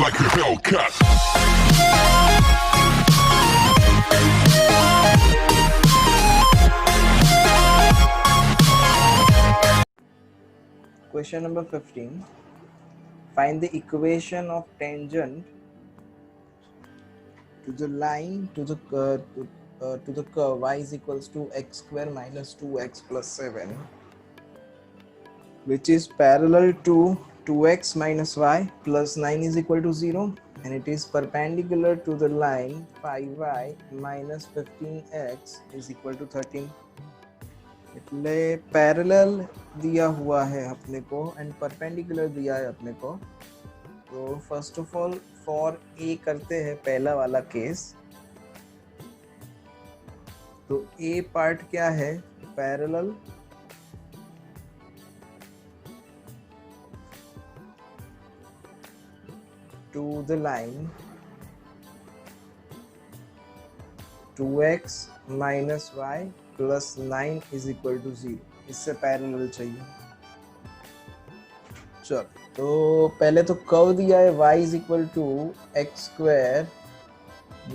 like a Hellcat. Question number 15. Find the equation of tangent to the line to the curve y is equals to x square minus 2x plus 7, which is parallel to 2x minus y plus 9 is equal to 0, and it is perpendicular to the line 5y minus 15x is equal to 13. એટલે parallel दिया हुआ है अपने को and perpendicular दिया है अपने को. तो first of all for a करते हैं पहला वाला केस. तो ए पार्ट क्या है? Parallel to the line 2x minus y plus 9 is equal to 0. इससे पैरेलल चाहिए. चलो, तो पहले तो कर्व दिया है y is equal to x square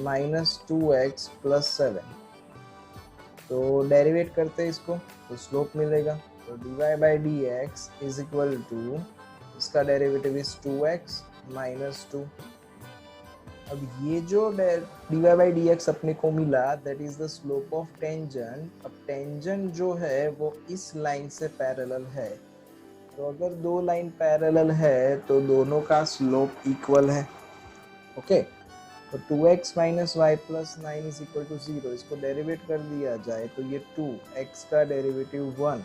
minus 2x plus 7. तो डेरिवेट करते हैं इसको, तो स्लोप मिलेगा. तो dy by d x is equal to, इसका डेरिवेटिव इज 2x माइनस 2. अब ये जो dy बाई डी एक्स अपने को मिला, that is the slope of tangent. अब टेंजेंट जो है वो इस लाइन से पैरेलल है. तो अगर दो लाइन पैरेलल है तो दोनों का स्लोप इक्वल है. ओके, तो 2x minus y plus 9 is equal to 0. इसको डेरिवेट कर दिया जाए तो ये 2x का डेरिवेटिव 1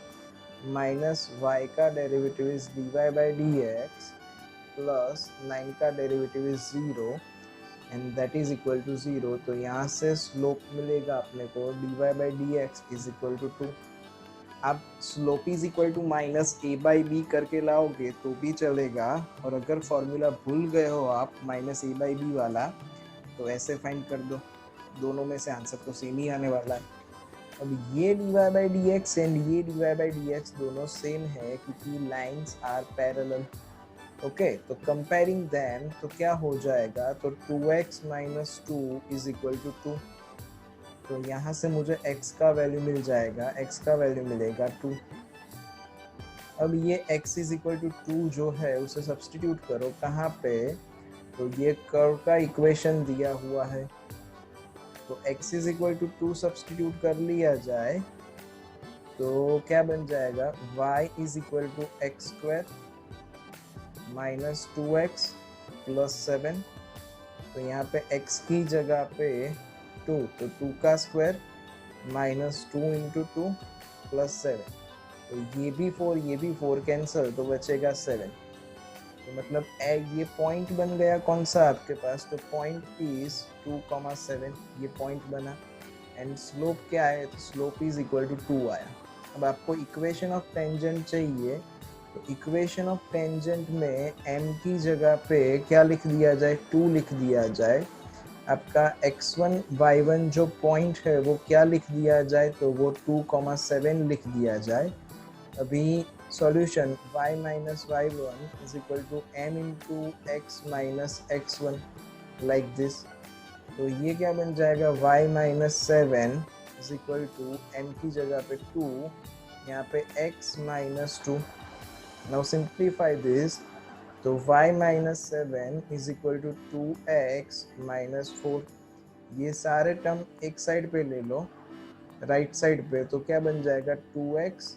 माइनस y का derivative is dy by d x plus 9 का derivative is 0 and that is equal to 0. तो यहाँ से स्लोप मिलेगा अपने को dy by d x is equal to 2. आप slope is equal to minus a by b करके लाओगे तो भी चलेगा, और अगर फॉर्मूला भूल गए हो आप माइनस ए बाई बी वाला, तो ऐसे फाइंड कर दो. दोनों में से आंसर तो सेम ही आने वाला है. अब ये dy by d x and ये dy बाई डी एक्स दोनों सेम है क्योंकि लाइंस आर पैरेलल. ओके, तो कंपेयरिंग देम तो क्या हो जाएगा? तो 2x minus 2 is equal to 2. तो यहाँ से मुझे x का वैल्यू मिल जाएगा, x का वैल्यू मिलेगा 2. अब ये x इज इक्वल टू 2 जो है उसे सब्स्टिट्यूट करो कहाँ पे? तो ये कर्व का इक्वेशन दिया हुआ है. तो x is equal to 2 substitute कर लिया जाए तो क्या बन जाएगा? y is equal to x square minus 2x plus 7. तो यहाँ पे x की जगह पे 2, तो 2 का स्क्वायर माइनस 2 इंटू 2 प्लस 7. तो ये भी 4 कैंसिल, तो बचेगा 7. तो मतलब ये पॉइंट बन गया कौन सा आपके पास? तो पॉइंट इज 2,7. ये पॉइंट बना एंड स्लोप क्या है? तो स्लोप इज इक्वल टू 2 आया. अब आपको इक्वेशन ऑफ टेंजेंट चाहिए. तो इक्वेशन ऑफ टेंजेंट में m की जगह पे क्या लिख दिया जाए? 2 लिख दिया जाए. आपका x1 y1 जो पॉइंट है वो क्या लिख दिया जाए? तो वो 2,7 लिख दिया जाए. अभी solution y minus y1 is equal to m into x minus x1 like this. तो ये क्या बन जाएगा? y minus 7 is equal to m की जगह पे 2, यहाँ पे x minus 2. Now simplify this. तो y minus 7 is equal to 2x minus 4. ये सारे टर्म एक साइड पे ले लो, राइट साइड पे. तो क्या बन जाएगा? 2x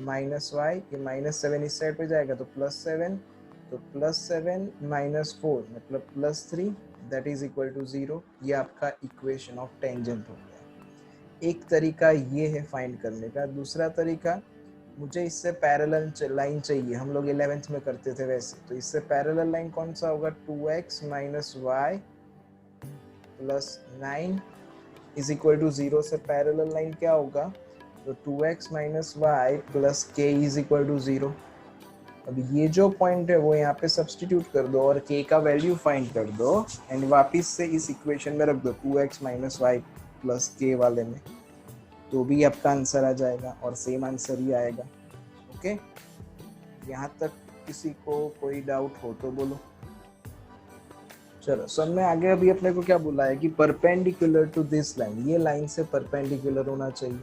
माइनस y, ये माइनस 7 इस साइड पे जाएगा तो प्लस 7. तो प्लस 7 माइनस 4 मतलब plus 3, that is equal to 0. ये आपका इक्वेशन ऑफ टेंजेंट हो गया. एक तरीका ये है फाइंड करने का. दूसरा तरीका, मुझे इससे पैरेलल लाइन चाहिए. हम लोग 11th में करते थे वैसे. तो इससे पैरेलल लाइन कौन सा होगा? 2x minus y plus 9 is equal to 0 से पैरेलल लाइन क्या होगा? तो 2x minus y plus k is equal to 0. अब ये जो पॉइंट है वो यहाँ पे सब्स्टिट्यूट कर दो और k का वैल्यू फाइंड कर दो एंड वापस से इस इक्वेशन में रख दो 2x minus y plus k वाले में. तो भी आपका आंसर आ जाएगा और सेम आंसर ही आएगा. ओके, यहाँ तक किसी को कोई डाउट हो तो बोलो. चलो सब में आगे अभी अपने को क्या बोला है कि परपेंडिकुलर टू दिस लाइन, ये लाइन से परपेंडिकुलर होना चाहिए।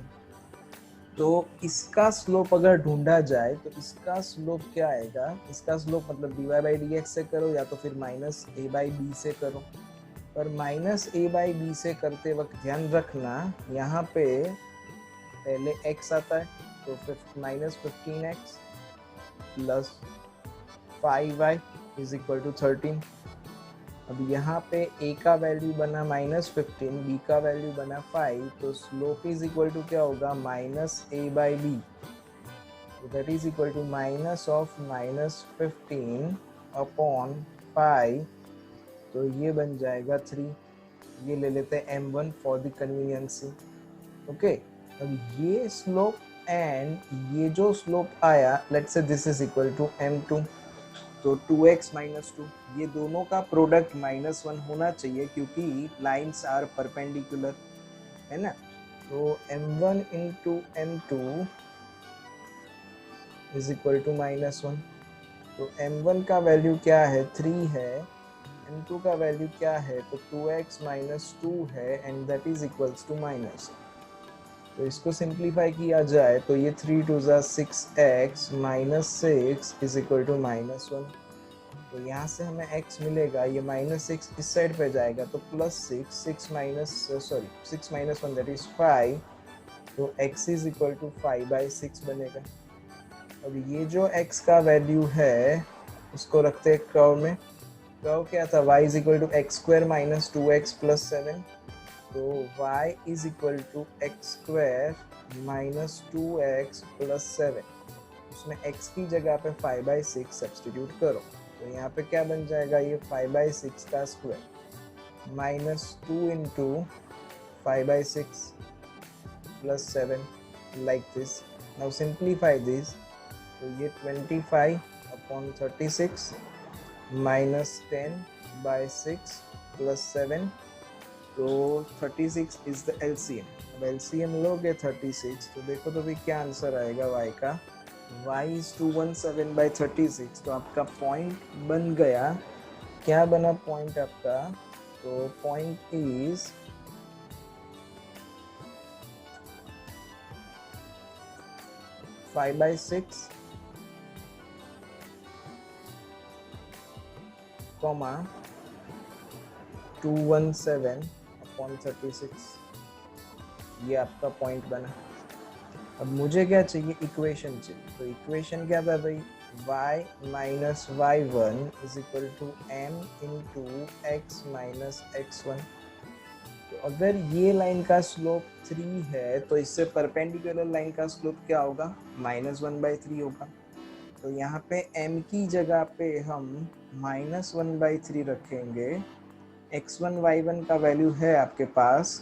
तो इसका स्लोप अगर ढूंढा जाए तो इसका स्लोप क्या आएगा, इसका स्लोप मतलब dy बाई डी एक्स से करो या तो फिर माइनस ए बाई बी से करो। पर माइनस ए बाई बी से करते वक्त ध्यान रखना यहाँ पे पहले x आता है, तो minus 15x plus 5y is equal to 13। अब यहाँ पे a का वैल्यू बना -15, b का वैल्यू बना 5, तो स्लोप इज इक्वल टू क्या होगा minus a by b, that is equal to minus of -15 upon 5, तो ये बन जाएगा 3। ये ले लेते हैं m1 for the convenience. Okay, अब ये स्लोप एंड ये जो स्लोप आया, let's say this is equal to m2, तो 2x माइनस 2, ये दोनों का प्रोडक्ट -1 होना चाहिए क्योंकि लाइंस आर परपेंडिकुलर, है ना। तो m1 into m2 is equal to -1। तो m1 का वैल्यू क्या है 3 है, m2 का वैल्यू क्या है तो 2x माइनस 2 है, and that is equals to minus. तो इसको सिंप्लीफाई किया जाए तो ये 3 2 6x minus 6 is equal to -1। तो यहाँ से हमें x मिलेगा, ये -6 इस साइड पे जाएगा तो +6, 6 माइनस 1 दैट इज 5, तो x इज इक्वल टू 5/6 बनेगा। अब ये जो x का वैल्यू है उसको रखते हैं कर्व में। कर्व क्या था, y is equal to x square minus 2x plus 7, तो y is equal to x square minus 2x plus 7, उसमें x की जगह पे 5/6 सब्सटीट्यूट करो, तो यहाँ पे क्या बन जाएगा, ये 5/6 का square minus 2 into 5/6 plus 7 like this. Now simplify this, तो ये 25 अपॉन 36 माइनस 10/6 प्लस 7, तो 36 इज द एलसीएम। अब एलसीएम लोगे 36, तो देखो तो भी क्या आंसर आएगा y का, y इज 217/36। तो आपका पॉइंट बन गया, क्या बना पॉइंट आपका, तो पॉइंट इज 5/6 कॉमा 217/36, ये आपका पॉइंट बना। अब मुझे क्या चाहिए, इक्वेशन चाहिए। तो इक्वेशन क्या था भाई, y minus y1 is equal to m into x minus x1। तो अगर ये लाइन का स्लोप 3 है तो इससे परपेंडिकुलर लाइन का स्लोप क्या होगा, -1/3 होगा। तो यहाँ पे m की जगह पे हम -1/3 रखेंगे, x1 y1 का वैल्यू है आपके पास,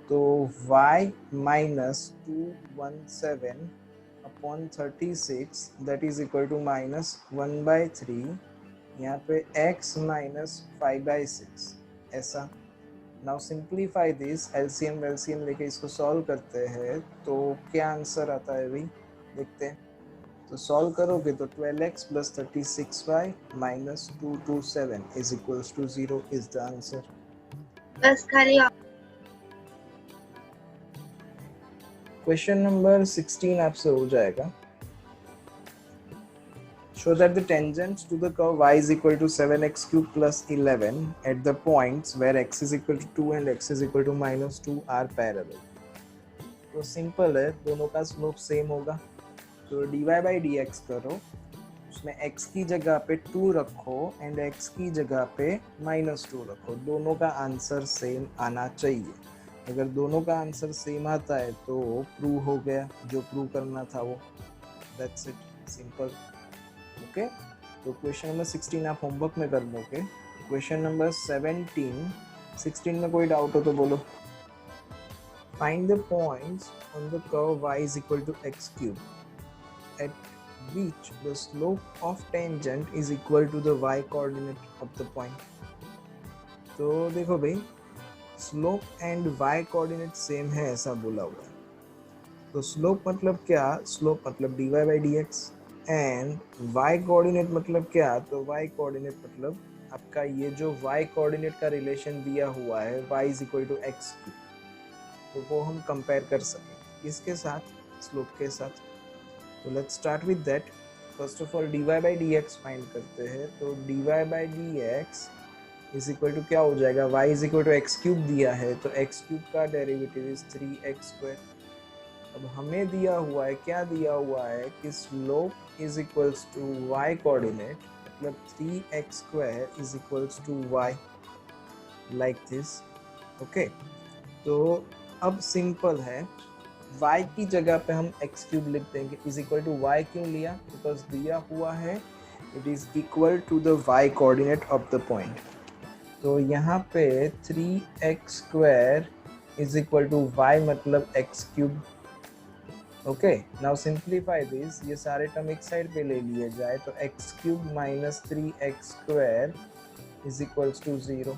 तो y minus 217/36 that is equal to -1/3, यहाँ पे x माइनस 5/6 ऐसा। नाउ सिंप्लीफाई दिस, एलसीएम लेके इसको सॉल्व करते हैं तो क्या आंसर आता है भाई, देखते हैं। तो सॉल्व करोगे तो 12x plus 36y minus 227 is equals to 0 is the answer. बस खाली क्वेश्चन नंबर 16 आपसे हो जाएगा। Show that the tangents to the curve y is equal to 7x cube plus 11 at the points where x is equal to 2 and x is equal to -2 are parallel। तो simple है, दोनों का slope same होगा, तो dy by d x करो, उसमें x की जगह पे 2 रखो एंड x की जगह पे -2 रखो, दोनों का आंसर सेम आना चाहिए। अगर दोनों का आंसर सेम आता है तो प्रूव हो गया, जो प्रूव करना था वो, दैट्स इट, सिंपल। ओके, तो क्वेश्चन नंबर 16 आप होमवर्क में कर लोगे। क्वेश्चन नंबर 16 में कोई डाउट हो तो बोलो। Find the points on the curve y is equal to x cube at which the slope of tangent is equal to the y coordinate of the point। तो देखो भाई, slope and y coordinate same है ऐसा बोला हुआ है, तो slope मतलब क्या, स्लोप मतलब dy by d x, and y coordinate मतलब क्या, तो y कोऑर्डिनेट मतलब आपका ये जो y कोऑर्डिनेट का रिलेशन दिया हुआ है y is equal to x cube, तो वो हम कंपेयर कर सकें इसके साथ, स्लोप के साथ। तो let's start with that. First of all dy by d x find करते हैं। तो dy by d x is equal to क्या हो जाएगा, y is equal to x cube दिया है, तो एक्स क्यूब का डेरिवेटिव इज 3x स्क्वायर। अब हमें दिया हुआ है, क्या दिया हुआ है कि slope is equals to y coordinate, मतलब 3x square is equals to y, like this. Okay, तो अब सिंपल है, y की जगह पे हम x क्यूब लिख देंगे। इज इक्वल टू y क्यों लिया, बिकॉज दिया हुआ है it is equal to the y coordinate of the point. तो यहाँ पे 3x square is equal to y मतलब x cube. Okay, now simplify this, ये सारे टर्म एक साइड पे ले लिए जाए तो x cube minus 3x square is equals to 0।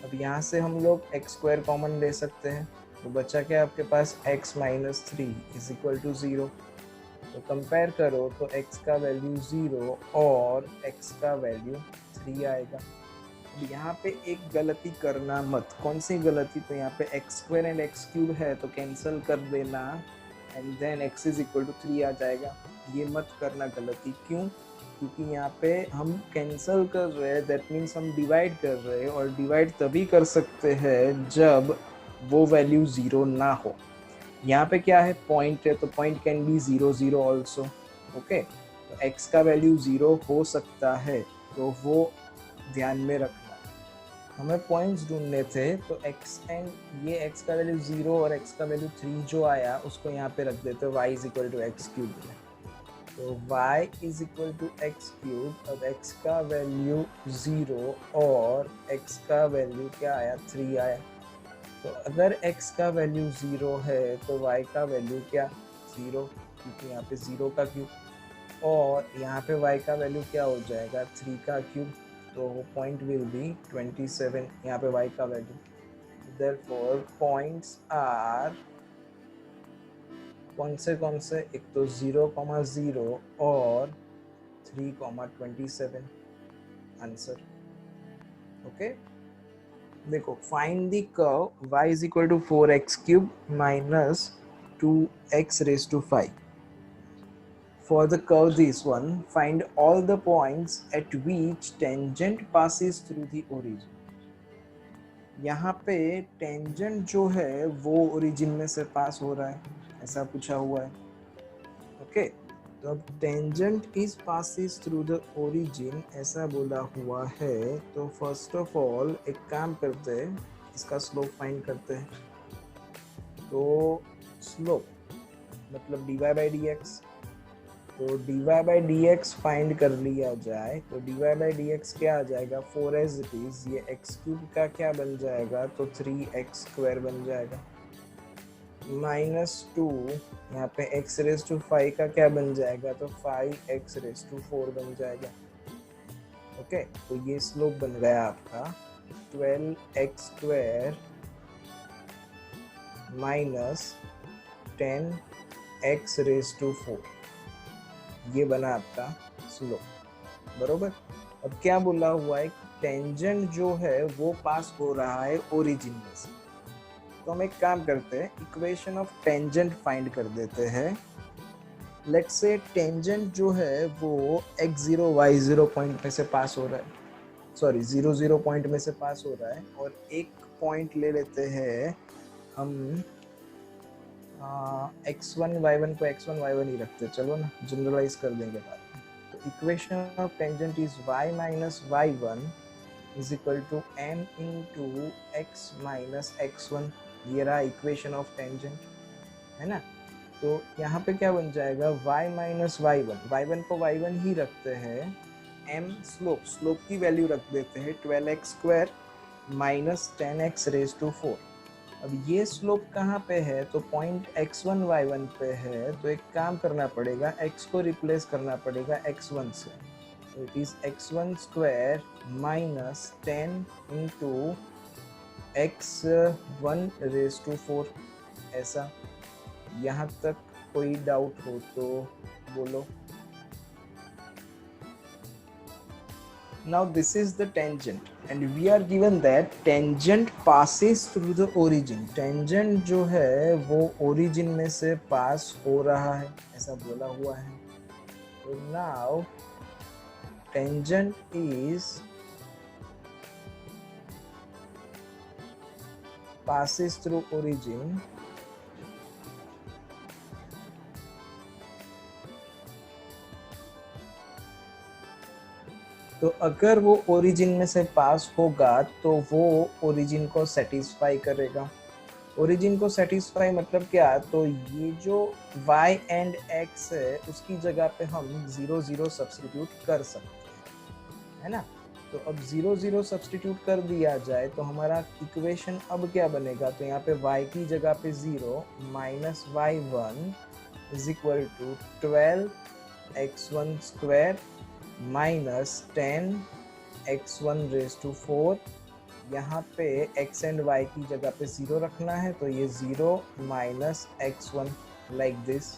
अब यहाँ से हम लोग x स्क्वायर कॉमन ले सकते हैं, तो बचा क्या आपके पास, x minus 3 is equal to 0। तो कंपेयर करो तो x का वैल्यू 0 और x का वैल्यू 3 आएगा। अब यहाँ पे एक गलती करना मत। कौन सी गलती, तो यहाँ पे x square and x cube है तो कैंसिल कर देना and then x is equal to 3 आ जाएगा। ये मत करना गलती। क्यों, क्योंकि यहाँ पे हम कैंसिल कर रहे हैं, दैट मीन्स हम डिवाइड कर रहे हैं, और डिवाइड तभी कर सकते हैं जब वो वैल्यू 0 ना हो। यहाँ पे क्या है, पॉइंट है, तो point can be 0 0 also. Okay, तो x का वैल्यू 0 हो सकता है, तो वो ध्यान में रखना। हमें पॉइंट्स ढूंढने थे, तो x एंड ये x का वैल्यू 0 और x का वैल्यू 3 जो आया उसको यहाँ पे रख देते हैं y is equal to x cube में। तो y is equal to x cube, अब x का वैल्यू 0 और x का वैल्यू क्या आया, 3 आया। तो अगर x का वैल्यू 0 है तो y का वैल्यू क्या, 0, क्योंकि यहाँ पे 0 का क्यूब, और यहाँ पे y का वैल्यू क्या हो जाएगा, 3 का क्यूब, तो पॉइंट विल बी 27, यहाँ पे y का वैल्यू। देयरफॉर पॉइंट्स आर कौन से, एक तो 0,0 और 3,27 आंसर। ओके, देखो, find the curve y is equal to 4x cube minus 2x raise to 5। For the curve this one, find all the points at which tangent passes through the origin. यहाँ पे tangent जो है वो origin में से पास हो रहा है, ऐसा पूछा हुआ है। ओके, तो अब tangent is passes through the origin ऐसा बोला हुआ है, तो फर्स्ट ऑफ ऑल एक काम करते हैं, इसका स्लोप फाइंड करते हैं। तो स्लोप मतलब dy बाई डी एक्स, तो dy by d x find कर लिया जाए, तो dy बाई डी एक्स क्या आ जाएगा, 4 एज इट इज, ये एक्स क्यूब का क्या बन जाएगा, तो 3x स्क्वायर बन जाएगा, माइनस 2 यहाँ पे x रेज टू 5 का क्या बन जाएगा, तो 5x रेज टू 4 बन जाएगा। ओके, तो ये स्लोप बन गया आपका 12x square minus 10x raise to 4, ये बना आपका स्लोप, बरोबर। अब क्या बोला हुआ है, टेंजेंट जो है वो पास हो रहा है ओरिजिन में से, तो हम एक काम करते हैं, इक्वेशन ऑफ टेंजेंट फाइंड कर देते हैं। लेट्स से टेंजेंट जो है वो x0 y0 पॉइंट में से पास हो रहा है, सॉरी 0 0 पॉइंट में से पास हो रहा है, और एक पॉइंट ले लेते हैं हम, x1 y1 को x1 y1 ही रखते, चलो ना, जनरलाइज कर देंगे बाद में। तो equation of tangent is y minus y1 is equal to m into x minus x1, ये रहा इक्वेशन ऑफ टेंजेंट, है ना। तो यहाँ पे क्या बन जाएगा, y माइनस y1 को y1 ही रखते हैं, m स्लोप की वैल्यू रख देते हैं 12x square minus 10x raise to 4। अब ये स्लोप कहाँ पे है, तो पॉइंट x1 y1 पे है, तो एक काम करना पड़ेगा, x को रिप्लेस करना पड़ेगा x1 से, तो it is x1 square minus 10 into x1 raise to 4, ऐसा। यहाँ तक कोई डाउट हो तो बोलो। Now this is the tangent and we are given that tangent passes through the origin. Tangent जो है वो origin में से pass हो रहा है, ऐसा बोला हुआ है. So now tangent is passes through origin तो अगर वो ओरिजिन में से पास होगा तो वो ओरिजिन को सेटिस्फाई करेगा. ओरिजिन को सेटिस्फाई मतलब क्या, तो ये जो y एंड x है उसकी जगह पे हम 0 0 सब्स्टिट्यूट कर सकते हैं, है ना. तो अब 0 0 सब्स्टिट्यूट कर दिया जाए तो हमारा इक्वेशन अब क्या बनेगा, तो यहाँ पे y की जगह पे 0 minus y1 is equal to 12x1 square minus 10x1 raise to 4. यहाँ पे x एंड y की जगह पे 0 रखना है तो ये 0 minus x1 like this.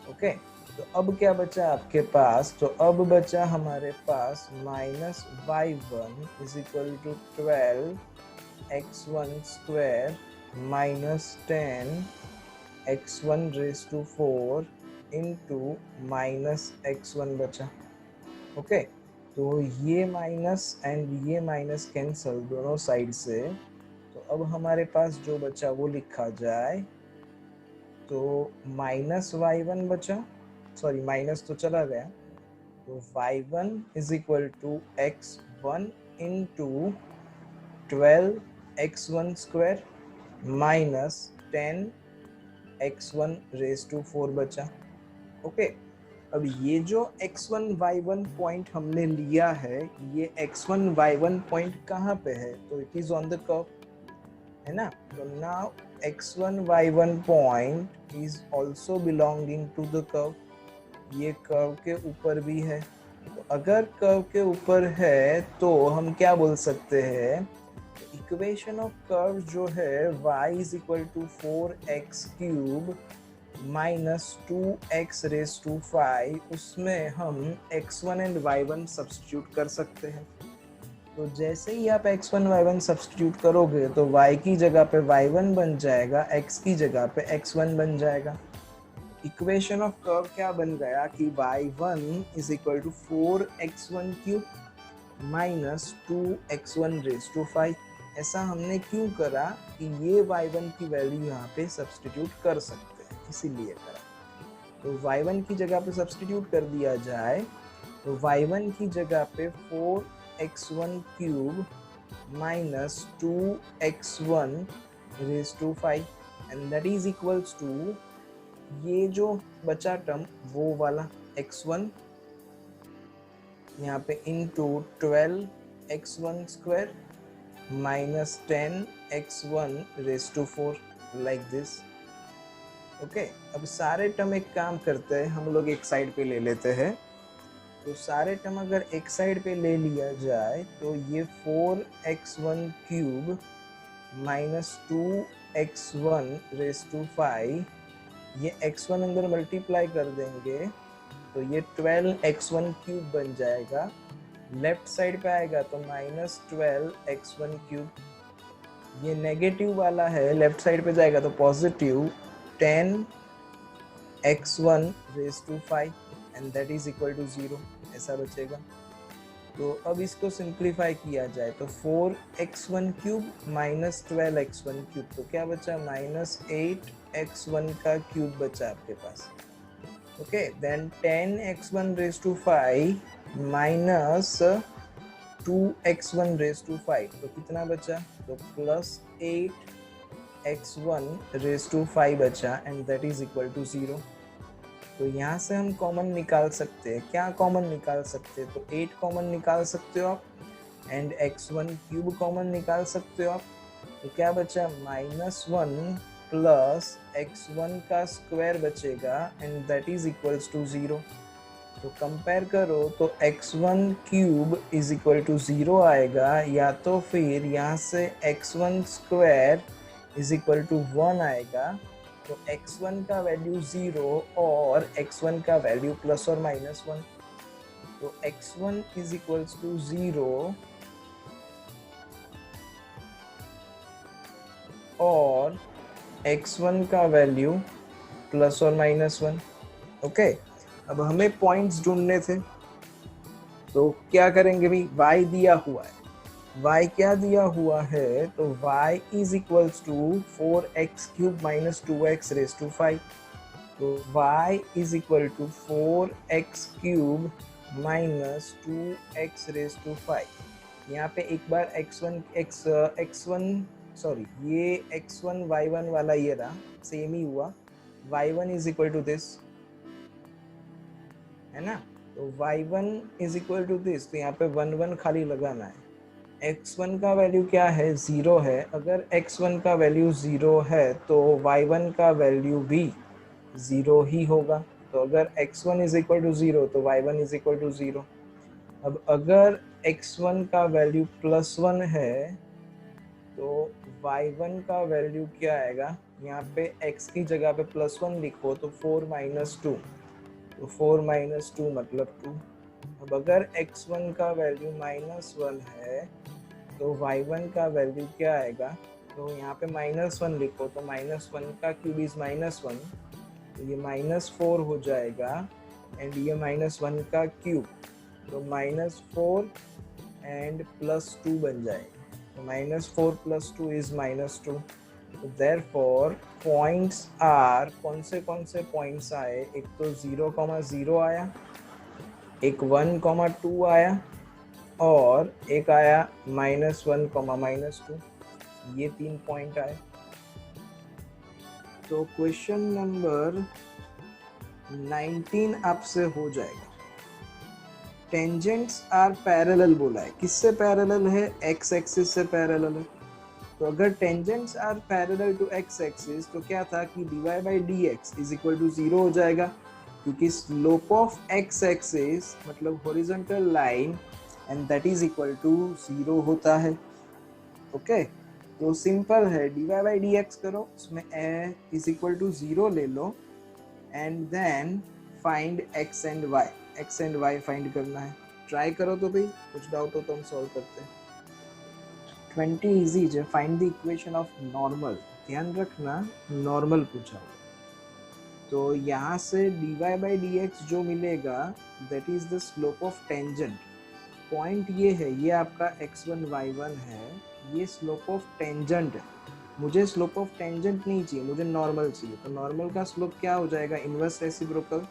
Okay, तो अब क्या बचा आपके पास, तो अब बचा हमारे पास minus y1 is equal to 12x1 square minus 10x1 raise to 4 into minus x1 बचा. ओके, तो ये माइनस एंड ये माइनस कैंसल दोनों साइड से. तो अब हमारे पास जो बचा वो लिखा जाए, तो माइनस y1 बचा, सॉरी माइनस तो चला गया, तो y1 is equal to x1 into 12x1 square minus 10x1 raise to 4 बचा. ओके, अब ये जो x1 y1 पॉइंट हमने लिया है, ये x1 y1 पॉइंट कहाँ पे है, तो it is on the curve, है ना. तो now x1 y1 point is also belonging to the curve. ये कर्व के ऊपर भी है. तो अगर कर्व के ऊपर है तो हम क्या बोल सकते हैं, इक्वेशन ऑफ कर्व जो है y is equal to 4x cube minus 2x raise to 5, उसमें हम x1 एंड y1 सब्स्टिट्यूट कर सकते हैं. तो जैसे ही आप x1 y1 सब्स्टिट्यूट करोगे तो y की जगह पे y1 बन जाएगा, x की जगह पे x1 बन जाएगा. इक्वेशन ऑफ कर्व क्या बन गया कि y1 is equal to 4x1 cube minus 2x1 raise to 5. ऐसा हमने क्यों करा कि ये y1 की वैल्यू यहाँ पे सब्स्टिट्यूट कर सकते हैं, इसीलिए करा. तो y1 की जगह पे सब्स्टिट्यूट कर दिया जाए तो y1 की जगह पे 4x1 cube minus 2x1 raise to 5 and that is equals to ये जो बचा टर्म वो वाला x1 यहाँ पे into 12x1 square minus 10x1 raise to 4 like this. Okay, अब सारे टर्म एक काम करते हैं, हम लोग एक साइड पे ले लेते हैं. तो सारे टर्म अगर एक साइड पे ले लिया जाए तो ये 4x1 cube minus 2x1 raise to 5, ये x1 अंदर मल्टीप्लाई कर देंगे तो ये 12x1 क्यूब बन जाएगा. लेफ्ट साइड पे आएगा तो माइनस 12x1 क्यूब, ये नेगेटिव वाला है, लेफ्ट साइड पे जाएगा तो positive 10x1 raise to 5 and that is equal to 0, ऐसा बचेगा. तो अब इसको सिंप्लीफाई किया जाए तो 4x1 cube minus 12x1 cube, तो क्या बचा, माइनस 8x1 का क्यूब बचा आपके पास. Okay, then 10x1 raise to 5 minus 2x1 raise to 5, तो कितना बचा, तो प्लस 8x1 रेज टू 5 बचा and that is equal to 0. तो यहाँ से हम कॉमन निकाल सकते हैं, क्या कॉमन निकाल सकते हैं, तो 8 कॉमन निकाल सकते हो आप एंड x1 क्यूब कॉमन निकाल सकते हो आप. तो क्या बचा, माइनस 1 प्लस x1 का स्क्वायर बचेगा and that is equals to 0. तो कंपेयर करो तो x1 cube is equal to 0 आएगा, या तो फिर यहाँ से x1 square is equal to 1 आएगा. तो x1 का वैल्यू 0 और x1 का वैल्यू प्लस और माइनस 1. तो x1 इज इक्वल्स टू 0 और x1 का वैल्यू प्लस और माइनस 1। ओके, अब हमें पॉइंट्स ढूंढने थे, तो क्या करेंगे भाई, y दिया हुआ है, y क्या दिया हुआ है, तो y is equals to 4x cube minus 2x raise to 5। तो y is equal to 4x cube minus 2x raise to 5। यहाँ पे एक बार x1 सॉरी, ये x1 y1 वाला ये रहा, सेम ही हुआ। y1 is equal to this, है ना, तो y1 is equal to this, तो यहाँ पे 1 1 खाली लगाना है। x1 का वैल्यू क्या है, 0 है। अगर x1 का वैल्यू 0 है तो y1 का वैल्यू भी 0 ही होगा। तो अगर x1 इज इक्वल टू 0 तो y1 इज इक्वल टू 0। अब अगर x1 का वैल्यू प्लस 1 है तो y1 का वैल्यू क्या आएगा, यहाँ पे x की जगह पे प्लस 1 लिखो तो 4 माइनस 2, तो 4 माइनस 2 मतलब 2। अब अगर x1 का वैल्यू माइनस 1 है तो y1 का वैल्यू क्या आएगा, तो यहाँ पे माइनस 1 लिखो, तो माइनस 1 का क्यूब इज माइनस 1, तो ये माइनस 4 हो जाएगा, एंड ये माइनस 1 का क्यूब, तो माइनस 4 एंड प्लस 2 बन जाएगा। तो माइनस 4 प्लस 2 इज माइनस 2। तो देयरफॉर पॉइंट्स आर, कौन से पॉइंट्स आए, एक तो 0,0 आया, एक 1,2 आया, और एक आया -1, -2। ये 3 पॉइंट आए। तो क्वेश्चन नंबर 19 आपसे हो जाएगा। टेंजेंट्स आर पैरेलल बोला है, किससे पैरेलल है, एक्स एक्सिस से पैरेलल है। तो अगर tangents are parallel to x axis तो क्या था कि dy by d x is equal to 0 हो जाएगा, क्योंकि स्लोप ऑफ एक्स एक्सिस मतलब horizontal line and that is equal to 0 होता है। ओके, तो सिंपल है, dy बाई डी एक्स करो, उसमें a इज इक्वल टू 0 ले लो, and then find x and y find करना है। ट्राई करो तो भाई, कुछ डाउट हो तो हम सॉल्व करते हैं। 20 इजी है, find the equation of normal, ध्यान रखना नॉर्मल पूछा हुआ। तो यहाँ से dy बाई डी एक्स जो मिलेगा that is the slope of tangent. Point ये है, ये आपका x1 y1 है, ये स्लोप ऑफ टेंजेंट है। मुझे स्लोप ऑफ टेंजेंट नहीं चाहिए, मुझे नॉर्मल चाहिए। तो नॉर्मल का स्लोप क्या हो जाएगा, इनवर्स रेसिप्रोकल,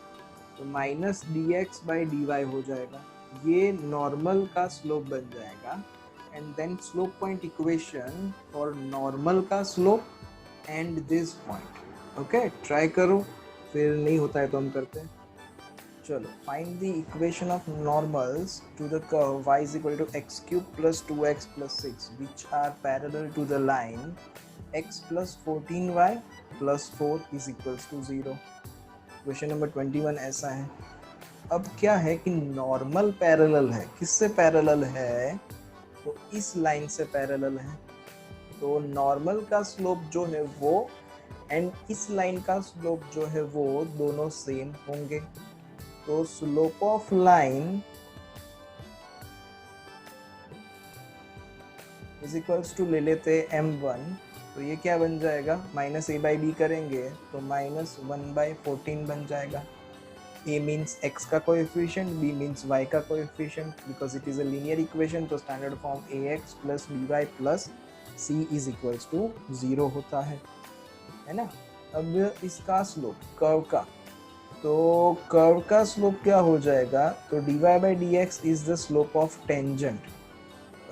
तो minus d x by d y हो जाएगा, ये नॉर्मल का स्लोप बन जाएगा। And then slope point equation for normal का slope and this point. Okay, try करो, फिर नहीं होता है तो हम करते हैं। चलो, find the equation of normals to the curve y is equal to x cube plus 2x plus 6 which are parallel to the line x plus 14y plus 4 is equals to 0। Question number 21 ऐसा है। अब क्या है कि normal parallel है, किससे parallel है, तो इस लाइन से पैरेलल है। तो नॉर्मल का स्लोप जो है वो एंड इस लाइन का स्लोप जो है वो दोनों सेम होंगे। तो slope of line is equals to ले लेते m1, तो ये क्या बन जाएगा, माइनस a बाई बी करेंगे तो माइनस 1/14 बन जाएगा। a मीन्स x का कोएफिशिएंट, b मीन्स y का coefficient, because it is a linear equation, तो standard form ax plus by plus c is equals to 0 होता है ना। अब इसका स्लोप कर्व का, तो कर्व का स्लोप क्या हो जाएगा, तो dy by d x is the slope of tangent.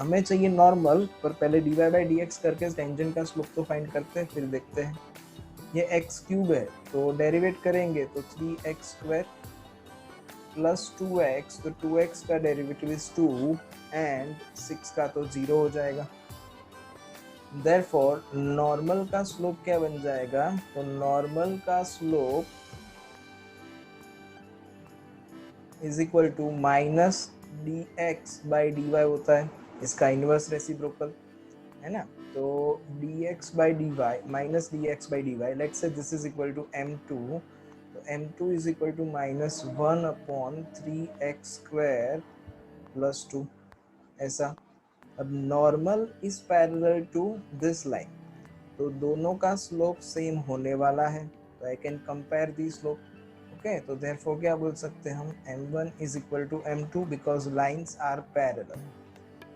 हमें चाहिए नॉर्मल, पर पहले dy बाई डी एक्स करके टेंजेंट का स्लोप तो फाइंड करते हैं, फिर देखते हैं। ये x क्यूब है तो डेरिवेट करेंगे तो 3x स्क्वायर प्लस 2x, तो 2x का डेरिवेटिव इज 2 एंड 6 का तो 0 हो जाएगा। देयरफॉर नॉर्मल का स्लोप क्या बन जाएगा, तो नॉर्मल का slope is equal to minus d x by d y होता है, इसका इनवर्स रेसिप्रोकल है ना। तो dx by dy minus dx by dy, let's say this is equal to m2, तो m2 is equal to -1/3x² + 2 ऐसा। अब normal is parallel to this line, तो दोनों का स्लोप सेम होने वाला है, तो I can compare the slope. Okay, तो देयरफॉर क्या बोल सकते हैं हम, m1 is equal to m2 because lines are parallel.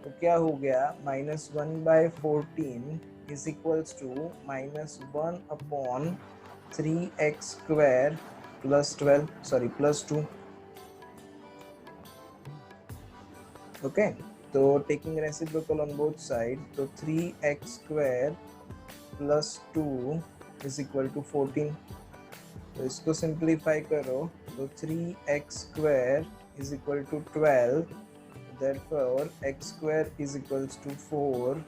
तो क्या हो गया, -1/14 is equals to -1/3x² +2। Okay, तो taking reciprocal on both side, तो 3x² +2 इज इक्वल टू 14। तो इसको सिंप्लीफाई करो, तो 3x² is equal to 12, therefore x² is equals to 4।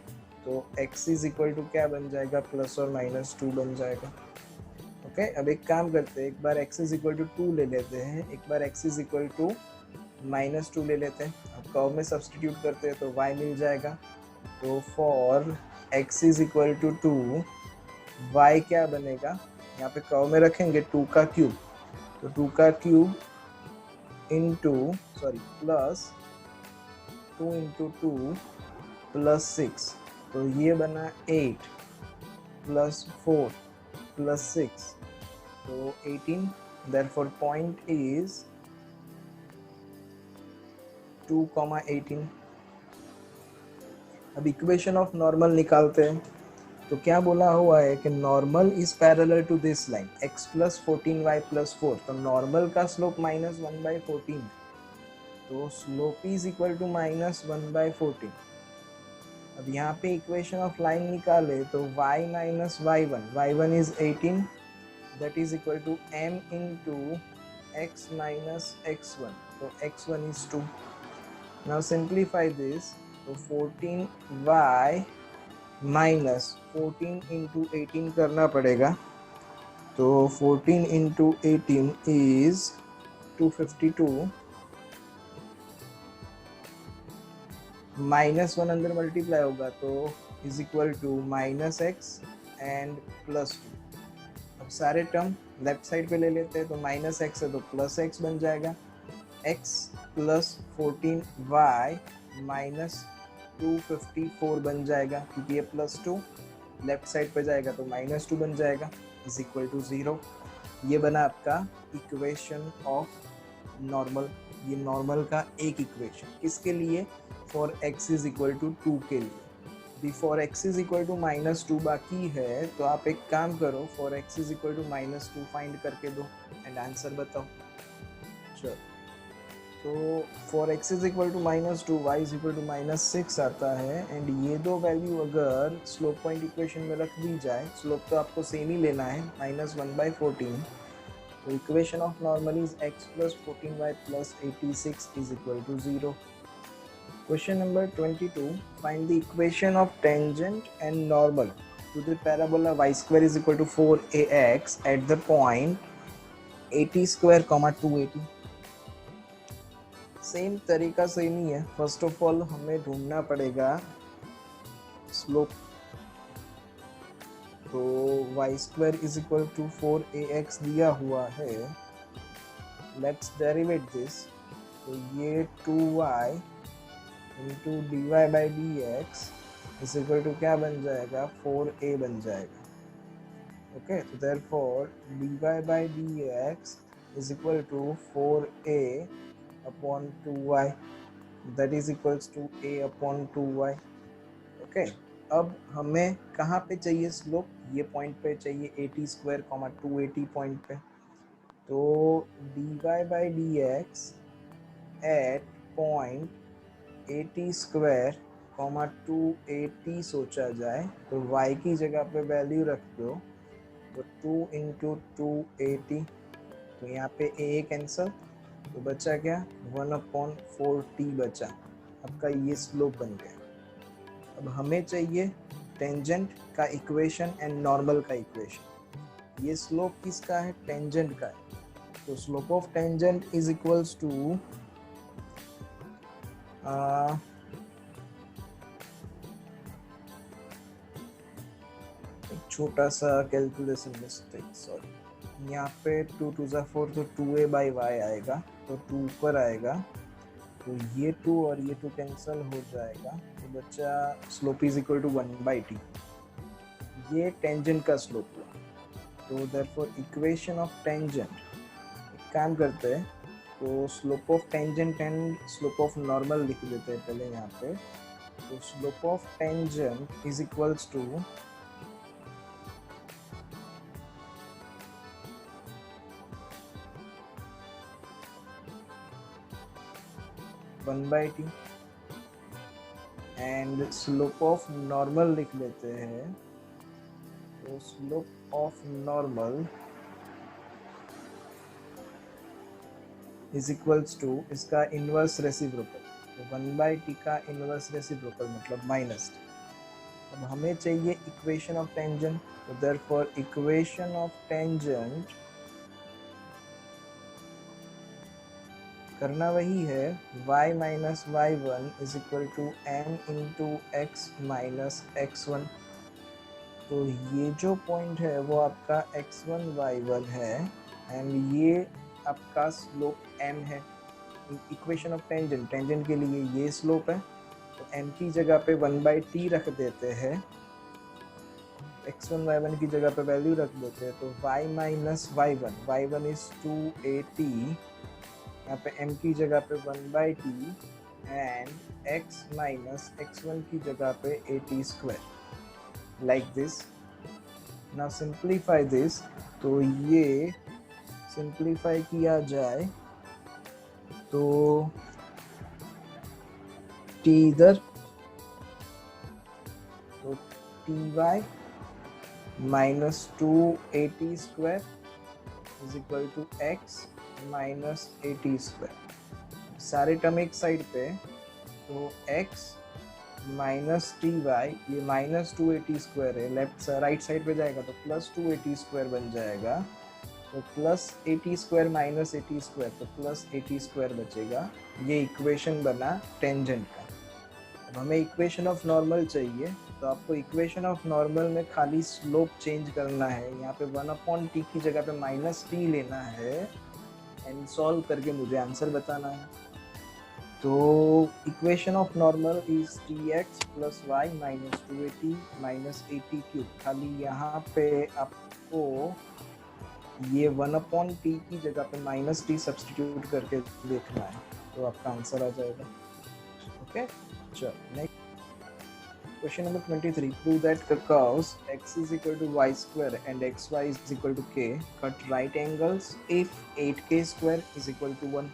तो x इज इक्वल टू क्या बन जाएगा, ±2 बन जाएगा। ओके, अब एक काम करते हैं, एक बार x इज इक्वल टू 2 ले लेते हैं, एक बार x इज इक्वल टू -2 ले लेते हैं। अब कर्व में सब्स्टिट्यूट करते हैं तो y मिल जाएगा। तो for x is equal to 2, y क्या बनेगा, यहाँ पे कर्व में रखेंगे 2 का क्यूब, तो 2 का cube into plus 2 into 2 plus 6, तो ये बना 8 प्लस 4 प्लस 6, तो 18। Therefore point is 2,18। अब इक्वेशन ऑफ नॉर्मल निकालते हैं, तो क्या बोला हुआ है कि normal is parallel to this line x + 14y + 4, तो नॉर्मल का स्लोप -1/14, तो स्लोप इज इक्वल टू -1/14। अब यहाँ पे इक्वेशन ऑफ लाइन निकाले तो y - y1 is 18, that is equal to m into x - x1, तो x1 is 2। Now simplify this, तो 14y -14 इंटू 18 करना पड़ेगा, तो 14 इंटू 18 इज 252, -1 अंदर मल्टीप्लाई होगा तो is equal to -x and +2। अब सारे टर्म लेफ्ट साइड पे ले लेते हैं, तो -x है तो +x बन जाएगा, x + 14y -254 बन जाएगा, क्योंकि ये +2 लेफ्ट साइड पे जाएगा तो -2 बन जाएगा, इज इक्वल टू 0। ये बना आपका इक्वेशन ऑफ नॉर्मल। ये नॉर्मल का एक इक्वेशन किसके लिए, for x is equal to 2 के लिए। Before x is equal to -2 बाकी है, तो आप एक काम करो, for x is equal to -2 find करके दो एंड आंसर बताओ। चलो, तो for x is equal to -2, y is equal to -6 आता है, एंड ये दो वैल्यू अगर स्लोप पॉइंट इक्वेशन में रख दी जाए, स्लोप तो आपको सेम ही लेना है -1/14, तो equation of normal is x + 14y + 86 is equal to 0। Question number 22. Find the equation of tangent and normal to the parabola y² is equal to 4ax at the point 80², 280। Same तरीका same ही है। First of all हमें ढूंढना पड़ेगा slope, तो y² is equal to 4ax दिया हुआ है, let's derivative this, तो ये 2y into dy/dx is equal to क्या बन जाएगा, 4a बन जाएगा। ओके, तो therefore dy/dx is equal to 4a upon 2y, that is equals to a upon 2y। Okay, अब हमें कहाँ पे चाहिए स्लोप, ये पॉइंट पे चाहिए 80², 280 पॉइंट पे, तो dy/dx एट पॉइंट 80², 280 सोचा जाए, तो y की जगह पे वैल्यू रख दो, तो 2 इंटू 280, तो यहाँ पे a कैंसल, तो बचा क्या, 1/4t बचा। आपका ये स्लोप बन गया। अब हमें चाहिए टेंजेंट का इक्वेशन एंड नॉर्मल का इक्वेशन। ये स्लोप किसका है, टेंजेंट का है, तो slope of tangent is equals to एक छोटा सा कैलकुलेशन मिस्टेक, सॉरी, यहाँ पे 2 2 ज़ा 4 तो 2a बाई वाई आएगा, तो 2 ऊपर आएगा, तो ये 2 और ये 2 कैंसिल हो जाएगा, तो बच्चा slope is equal to 1/t। ये टेंजेंट का स्लोप हुआ, तो देयरफॉर इक्वेशन ऑफ टेंजेंट, एक काम करते हैं, तो slope of tangent and slope of normal लिख देते हैं पहले यहाँ पे। तो slope of tangent is equals to 1/t and slope of normal लिख लेते हैं, तो slope of normal is equals to इसका इनवर्स रेसिप्रोकल, तो 1/t का इनवर्स रेसिप्रोकल मतलब माइनस t। अब हमें चाहिए इक्वेशन ऑफ टेंजेंट, तो देयरफॉर इक्वेशन ऑफ टेंजेंट करना वही है y minus y1 is equal to m into x minus x1। तो ये जो पॉइंट है वो आपका x1 y1 है एंड ये आपका स्लोप m है। इक्वेशन ऑफ टेंजेंट, टेंजेंट के लिए ये स्लोप है, तो m की जगह पे 1/t रख देते हैं, x1 y1 की जगह पे वैल्यू रख देते हैं, तो y minus y1 is 2at, यहाँ पे m की जगह पे 1/t and x minus x1 की जगह पे at square, like this. Now simplify this, तो ये सिंप्लीफाई किया जाए तो t इधर, तो ty minus 2at square is equal to x minus at square, सारे टर्म एक साइड पे, तो x माइनस टी वाई, ये माइनस 2at स्क्वायर है, लेफ्ट राइट साइड पे जाएगा तो प्लस 2at स्क्वायर बन जाएगा, तो plus at square minus at square, तो प्लस at स्क्वायर बचेगा। ये इक्वेशन बना टेंजेंट का। अब हमें इक्वेशन ऑफ नॉर्मल चाहिए, तो आपको इक्वेशन ऑफ नॉर्मल में खाली स्लोप चेंज करना है, यहाँ पे 1/t की जगह पे माइनस t लेना है एंड सॉल्व करके मुझे आंसर बताना है। तो equation of normal is tx plus y minus 2at minus at cube. खाली यहाँ पे आपको ये 1/t की जगह पे माइनस t सब्स्टिट्यूट करके देखना है, तो आपका आंसर आ जाएगा। ओके, चलो next question number 23, prove that cos x is equal to y square and xy is equal to k cut right angles if 8k square is equal to 1।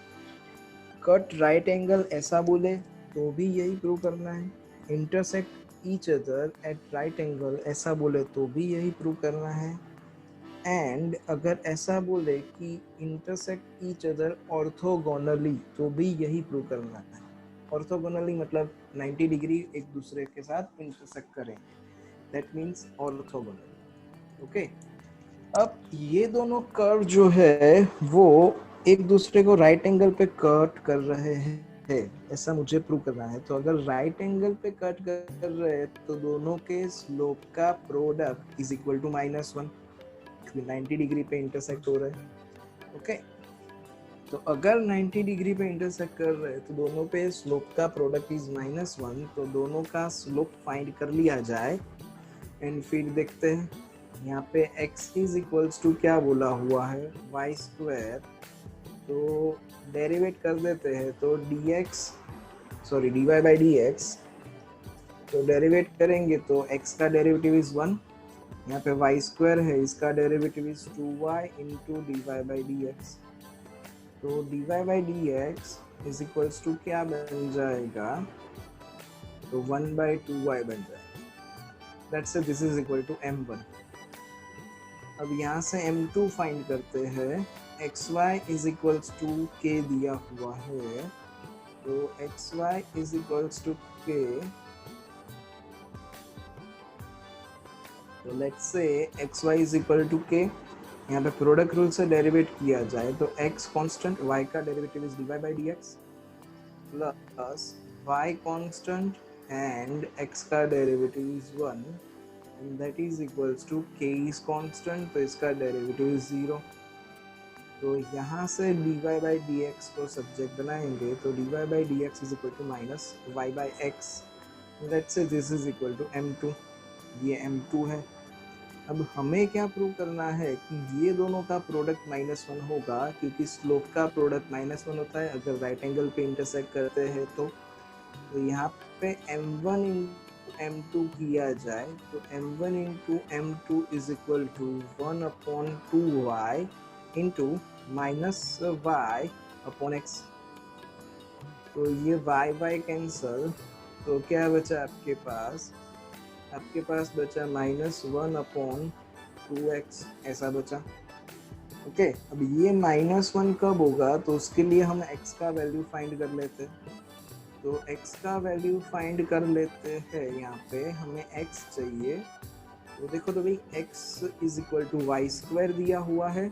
Cut right angle ऐसा बोले तो भी यही prove करना है, intersect each other at right angle ऐसा बोले तो भी यही प्रूव करना है, एंड अगर ऐसा बोले कि इंटरसेक्ट ईच अदर ऑर्थोगोनली तो भी यही प्रूव करना है। ऑर्थोगोनली मतलब 90 डिग्री एक दूसरे के साथ इंटरसेक्ट करेंगे, दैट मीन्स ऑर्थोगोनल। ओके, अब ये दोनों कर्व जो है वो एक दूसरे को राइट एंगल पे कट कर रहे हैं, ऐसा मुझे प्रूव करना है। तो अगर राइट एंगल पे कट कर रहे हैं तो दोनों के स्लोप का product is equal to -1, 90 degree पे इंटरसेक्ट हो रहे हैं। ओके, तो अगर 90 डिग्री पे इंटरसेक्ट कर रहे हैं तो दोनों पे स्लोप का प्रोडक्ट इज -1, तो दोनों का स्लोप फाइंड कर लिया जाए एंड फिर देखते हैं। यहाँ पे x इज इक्वल्स टू क्या बोला हुआ है, y स्क्वायर, तो डेरिवेट कर देते हैं, तो dy बाई dx, तो डेरिवेट करेंगे तो x का डेरिवेटिव इज 1, यहाँ पे y स्क्वायर है, इसका derivative is 2y into dy by dx, तो dy by dx is equals to क्या बन जाएगा, तो 1/2y बन जाएगा। That's it, this is equal to m1। अब यहाँ से m2 फाइंड करते हैं, xy is equals to k दिया हुआ है, तो xy is equals to k, तो let's say xy is equal to k, यहाँ पे प्रोडक्ट रूल से डेरिवेट किया जाए तो x कांस्टेंट, y का derivative is dy by dx plus y constant and x का derivative is 1 and that is equals to k is constant, तो इसका डेरिवेटिव इज 0। तो यहाँ से dy बाई डी एक्स को सब्जेक्ट बनाएंगे तो dy by d x is equal to minus y by x, let's say this is equal to m2, ये m2 है। अब हमें क्या प्रूव करना है कि ये दोनों का प्रोडक्ट -1 होगा, क्योंकि स्लोप का प्रोडक्ट -1 होता है अगर राइट एंगल पे इंटरसेक्ट करते हैं तो यहाँ पे m1 इंटू m2 किया जाए तो m1 into m2 is equal to 1/2y into minus y upon x। तो ये y कैंसल, तो क्या बचा आपके पास? आपके पास बचा -1/2x, ऐसा बचा। ओके, अब ये -1 कब होगा तो उसके लिए हम x का वैल्यू फाइंड कर लेते हैं। तो x का वैल्यू फाइंड कर लेते हैं। यहाँ पे हमें x चाहिए, तो देखो तो भाई x is equal to y square दिया हुआ है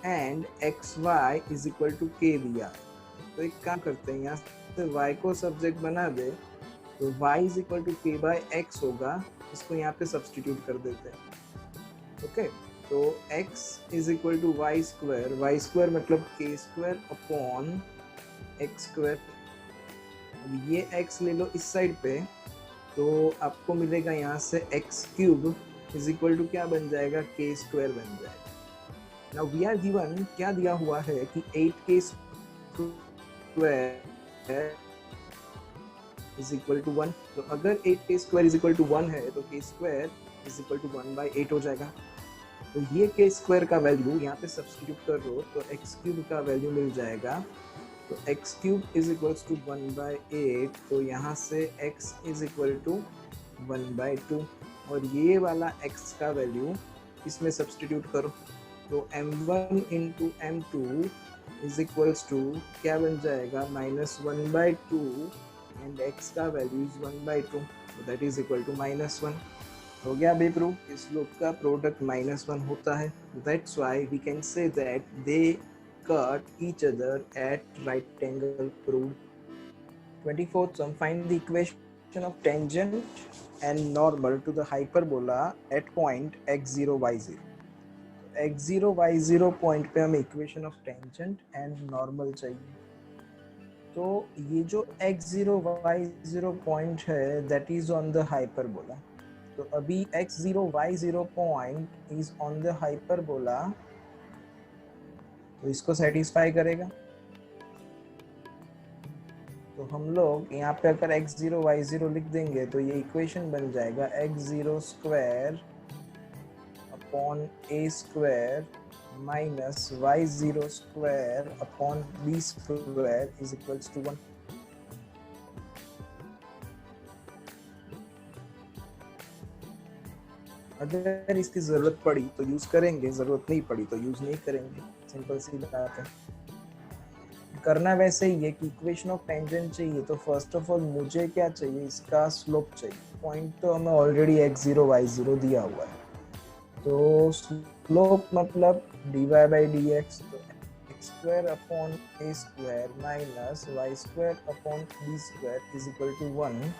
and xy is equal to k दिया। तो एक काम करते हैं, यहाँ से y को सब्जेक्ट बना दे तो y is equal to k by x होगा, इसको यहाँ पे सब्सटीट्यूट कर देते हैं। ओके, तो x is equal to y square मतलब k square upon x square. अब ये x ले लो इस साइड पे, तो आपको मिलेगा यहाँ से x cube is equal to क्या बन जाएगा? k स्क्वायर बन जाएगा। नाउ वी आर गिवन, क्या दिया हुआ है कि 8k square is equal to 1। तो अगर 8k square is equal to 1 है तो k square is equal to 1/8 हो जाएगा। तो ये k स्क्वायर का वैल्यू यहाँ पे सब्स्टिट्यूट कर दो तो x क्यूब का वैल्यू मिल जाएगा। तो x cube is equal to 1/8, तो यहाँ से x इज इक्वल टू 1/2 और ये वाला x का वैल्यू इसमें सब्स्टिट्यूट करो तो m1 into m2 is equals to क्या बन जाएगा? -1/2 एंड x का value is 1/2, so that is equal to -1। हो गया बे प्रूफ, इस लूप का प्रोडक्ट -1 होता है। That's why we can say that they cut each other at right angle proved। 24th sum, find the equation of tangent and normal to the hyperbola at point x0 y0। x0 y0 point पे हमें equation of tangent and normal चाहिए। तो ये जो x0 y0 point है that is on the hyperbola. तो अभी x0 y0 point is on the hyperbola, तो इसको सेटिस्फाई करेगा। तो हम लोग यहाँ पे अगर x0 y0 लिख देंगे तो ये इक्वेशन बन जाएगा x0 square upon a square minus y0 square upon b square is equals to 1। अगर इसकी जरूरत पड़ी तो यूज करेंगे, जरूरत नहीं पड़ी तो यूज नहीं करेंगे, सिंपल सी बात है। करना वैसे ही है कि इक्वेशन ऑफ टेंजेंट चाहिए तो फर्स्ट ऑफ ऑल मुझे क्या चाहिए? इसका स्लोप चाहिए। पॉइंट तो हमें ऑलरेडी x0 y0 दिया हुआ है, तो स्लोप मतलब dy बाई डी एक्स, तो x square upon a square minus y square upon b square is equal to 1।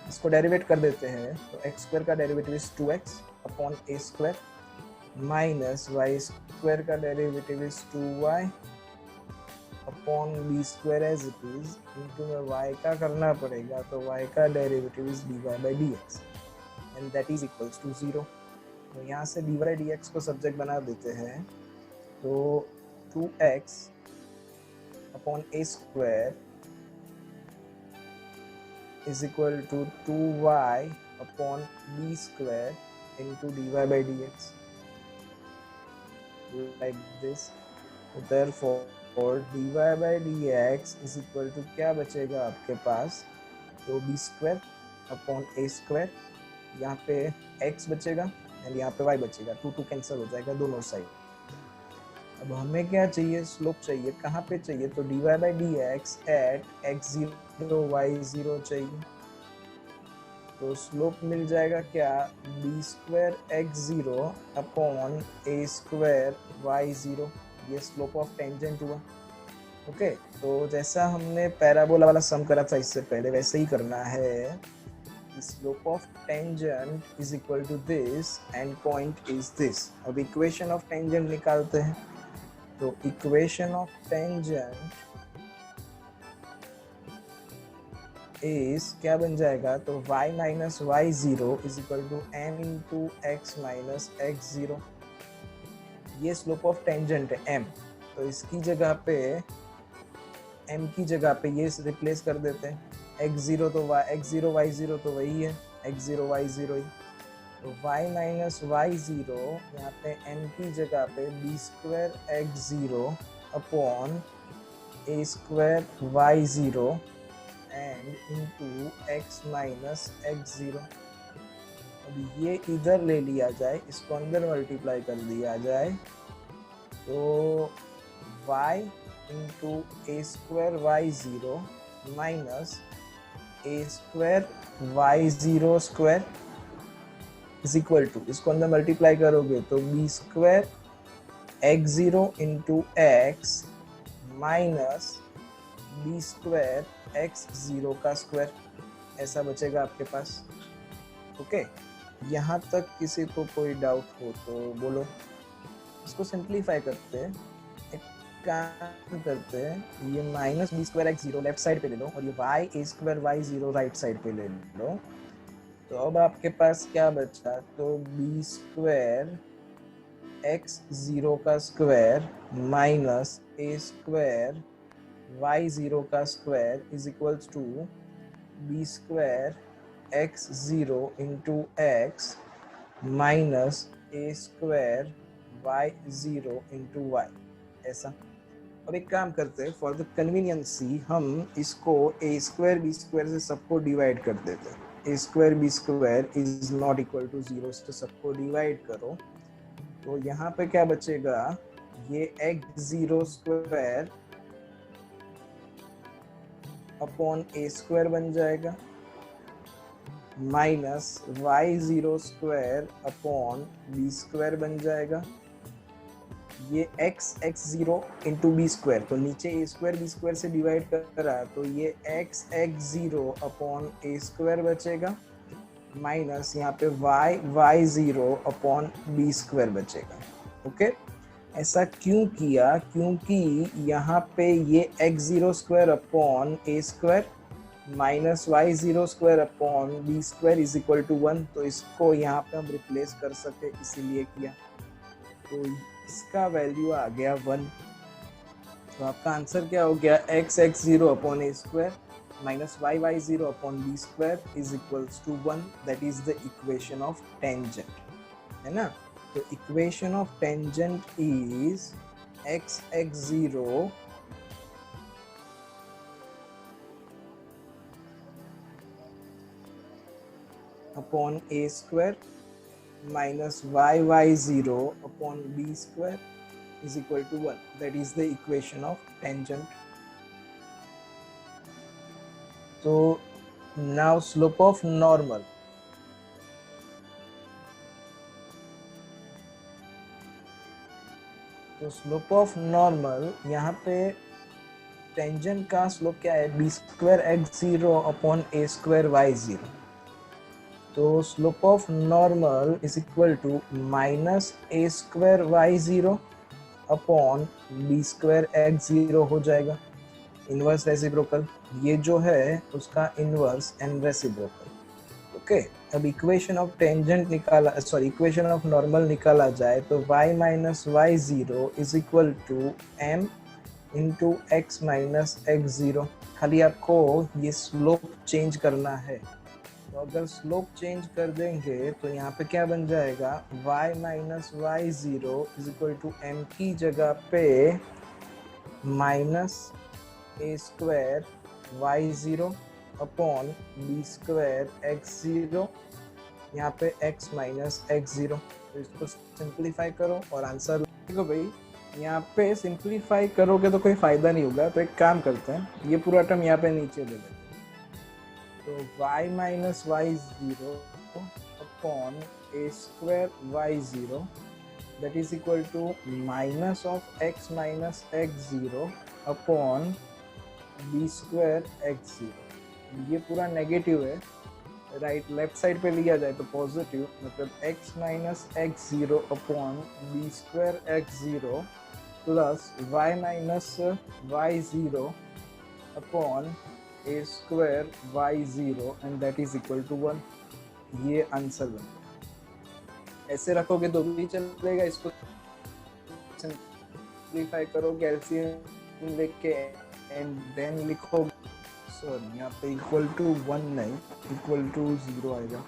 इसको डेरिवेट कर देते हैं तो एक्स स्क्वायर का derivative is 2x upon a square minus y square का derivative is 2y upon b square as it is into में y का करना पड़ेगा, तो y का derivative is dy by d x and that is equals to 0। तो यहाँ से dy बाई डी एक्स को सब्जेक्ट बना देते हैं, तो 2x upon a square is equal to 2y upon b square into dy by dx, like this। Therefore dy by dx is equal to क्या बचेगा आपके पास? तो b square upon a square, यहाँ पे x बचेगा एंड यहाँ पे y बचेगा, 2 कैंसिल हो जाएगा दोनों साइड। अब हमें क्या चाहिए? स्लोप चाहिए। कहाँ पे चाहिए? तो dy by dx eight x0 y0 चाहिए। तो स्लोप मिल जाएगा क्या? b square x0 upon a स्क्वायर y0, ये स्लोप ऑफ टेंजेंट हुआ। ओके, तो जैसा हमने पैराबोला वाला सम करा था इससे पहले वैसे ही करना है। Slope of tangent is equal to this and point is this. अब इक्वेशन ऑफ टेंजेंट निकालते हैं। तो इक्वेशन ऑफ टेंजेंट इज क्या बन जाएगा, तो y minus y zero is equal to m into x minus x zero. ये slope of tangent है m, तो इसकी जगह पे m की जगह पे ये रिप्लेस कर देते हैं। x0 तो x0 y0 तो वही है, x0 y0 ही, तो y माइनस वाई जीरो यहाँ पे m की जगह पे b square x zero upon a square y zero and into x minus x zero. अब ये इधर ले लिया जाए, इसको अंदर मल्टीप्लाई कर दिया जाए, तो y into a square y zero minus a square y zero square is equal to, इसको अंदर मल्टीप्लाई करोगे तो b square x zero into x minus b square x zero का स्क्वायर, ऐसा बचेगा आपके पास। ओके, यहाँ तक किसी को कोई डाउट हो तो बोलो। इसको सिंप्लीफाई करते हैं, एक काम करते हैं, ये minus b square x zero left side पे ले लो और ये y a square y zero right side पे ले लो। तो अब आपके पास क्या बचा, तो बी स्क्वायर एक्स जीरो का square minus a square y zero का square is equals to b square x zero into x minus a square y zero into y, ऐसा। अब एक काम करते हैं, फॉर द कन्वीनियंसी हम इसको ए स्क्वायर बी स्क्वायर से सबको डिवाइड कर देते हैं। A square b square is not equal to zero, तो सबको डिवाइड करो, तो यहाँ पे क्या बचेगा, ये x zero square upon a square बन जाएगा minus y zero square upon b square बन जाएगा। ये x x zero into b square, तो नीचे ए स्क्वायर बी स्क्वायर से डिवाइड करा, तो ये x x zero upon a square बचेगा माइनस यहाँ पे y y zero upon b square बचेगा। ओके, ऐसा क्यों किया, क्योंकि यहाँ पे ये x zero square upon a square minus y zero square upon b square is equal to 1, तो इसको यहाँ पे हम रिप्लेस कर सके इसीलिए किया, तो इसका वैल्यू आ गया 1। तो आपका आंसर क्या हो गया, x x zero upon a square minus y y zero upon b square is equals to 1, that is the equation of tangent, है ना। तो equation of tangent is x x zero upon a square minus y0 upon b square is equal to 1. That is the equation of tangent. So now slope of normal. तो slope of normal, यहाँ पे tangent का slope क्या है, b square x zero upon a square y zero. तो slope of normal is equal to minus a square y zero upon b square x zero हो जाएगा, inverse reciprocal, ये जो है उसका इनवर्स एंड रेसिप्रोकल। ओके, अब equation of tangent निकाला, sorry equation of normal निकाला जाए, तो y minus y zero is equal to m into x minus x zero. खाली आपको ये स्लोप चेंज करना है, तो अगर स्लोप चेंज कर देंगे तो यहाँ पे क्या बन जाएगा, y minus y zero is equal to m की जगह पे minus a square y zero upon b square x zero, यहाँ पे x माइनस एक्स जीरो। तो इसको सिंप्लीफाई करो और आंसर देखो भाई, यहाँ पे सिंप्लीफाई करोगे तो कोई फायदा नहीं होगा, तो एक काम करते हैं, ये पूरा टर्म यहाँ पे नीचे ले लेते हैं, तो y minus y zero upon a square y zero that is equal to minus of x minus x zero upon b square x zero. ये पूरा नेगेटिव है, राइट लेफ्ट साइड पे लिया जाए तो पॉजिटिव, मतलब x minus x zero upon b square x zero plus y minus y0 upon a स्क्वायर y0 and that is equal to 1। ये आंसर बन गया। ऐसे रखोगे तो भी चलेगा, इसको सिंपलीफाई करोगे एलसीएम लेके के एंड देन लिखोगे, सॉरी यहाँ पे इक्वल टू 1 नहीं, इक्वल टू 0 आएगा।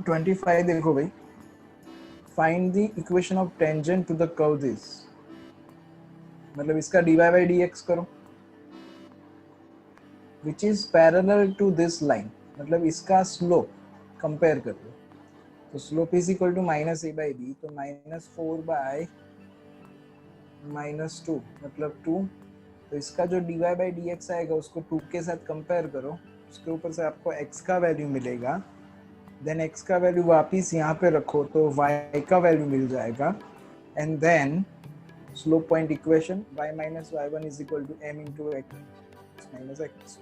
ट्वेंटी फाइव देखो भाई, find the equation of tangent to the curve this, मतलब इसका dy by dx करो which is parallel to this line, मतलब इसका स्लोप कंपेयर कर लो। तो slope is equal to minus a by b, तो माइनस 4 बाय माइनस 2 मतलब 2। तो इसका जो dy by dx आएगा उसको 2 के साथ कंपेयर करो, उसके ऊपर से आपको x का वैल्यू मिलेगा, देन x का वैल्यू वापिस यहाँ पे रखो तो y का वैल्यू मिल जाएगा, and then slope point equation y minus y1 is equal to m into x minus x।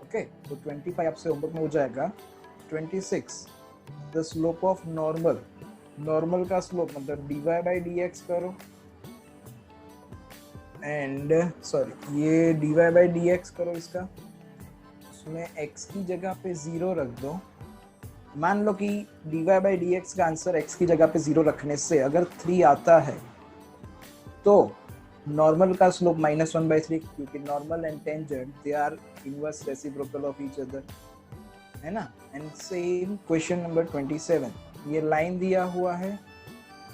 Okay, तो 25 आपसे होमवर्क में हो जाएगा। 26 the slope of normal, normal का स्लोप मतलब dy by dx करो, एंड सॉरी ये dy by dx करो इसका, उसमें x की जगह पे 0 रख दो। मान लो कि dy by dx का आंसर x की जगह पे 0 रखने से अगर 3 आता है तो नॉर्मल का स्लोप -1/3, क्योंकि normal and tangent they are inverse reciprocal of each other, है ना। एंड सेम क्वेश्चन नंबर 27, ये लाइन दिया हुआ है,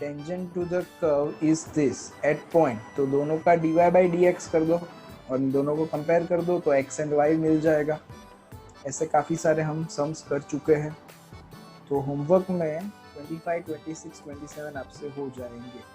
tangent to the curve is this at point, तो दोनों का dy by dx कर दो और इन दोनों को कंपेयर कर दो तो x एंड y मिल जाएगा। ऐसे काफ़ी सारे हम सम्स कर चुके हैं, तो होमवर्क में 25, 26, 27 आपसे हो जाएंगे।